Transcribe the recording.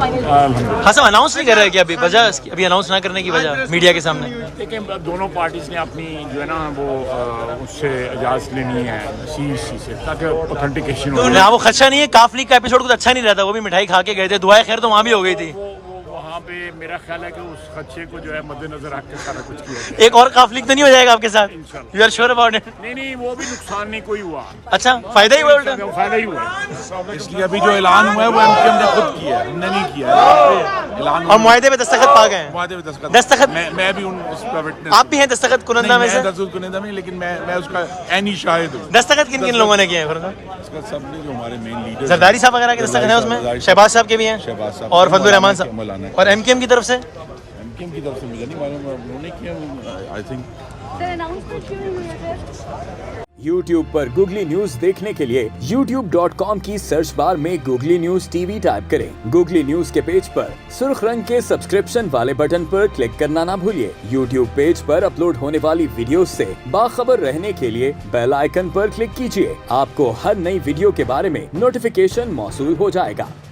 हाँ साहब, अनाउंस नहीं कर रहे क्या अभी? वजह अभी अनाउंस ना करने की वजह मीडिया के सामने? देखिए, दोनों पार्टीज ने अपनी जो है ना वो उससे इजाज़त लेनी है CEC से, ताकि ऑथेंटिकेशन हो। ना वो खदशा नहीं है, काफली का एपिसोड कुछ अच्छा नहीं रहता, वो भी मिठाई खा के गए थे, दुआएं खैर तो वहाँ भी हो गई थी। वहाँ पे मेरा ख्याल है कि उस खदशे को जो है मद्देनजर रख के सारा कुछ किया गया। एक और काफली तो नहीं हो जाएगा आपके साथ? You are sure about it? नहीं, वो भी नुकसान नहीं कोई हुआ। अच्छा, फायदा ही हुआ उल्टा? फायदा ही हुआ। इसलिए अभी जो ऐलान हुआ है वो MKM ने खुद किया है, हमने नहीं किया है ऐलान। और मुआहदे पे दस्तखत पा गए हैं? मुआहदे पे दस्तखत मैं भी उसका विटनेस। आप भी हैं दस्तखत कुनंदा में से? दस्तखत कुनंदा में, लेकिन मैं उसका ऐनी शाहिद हूँ। दस्तखत किन किन लोगों ने किए हैं? इसका सबने जो हमारे मेन लीडर जरदारी साहब वगैरह के दस्तखत हैं उसमें, शहबाज साहब के भी हैं और फजलुर रहमान साहब, और MKM की तरफ से? MKM की तरफ से मुझे नहीं मालूम, उन्होंने किया आई थिंक। YouTube पर गूगली न्यूज देखने के लिए youtube.com की सर्च बार में गूगली न्यूज TV टाइप करें। गूगली न्यूज के पेज पर सुर्ख रंग के सब्सक्रिप्शन वाले बटन पर क्लिक करना ना भूलिए। YouTube पेज पर अपलोड होने वाली वीडियोस से बाखबर रहने के लिए बेल आइकन पर क्लिक कीजिए। आपको हर नई वीडियो के बारे में नोटिफिकेशन मौसूल हो जाएगा।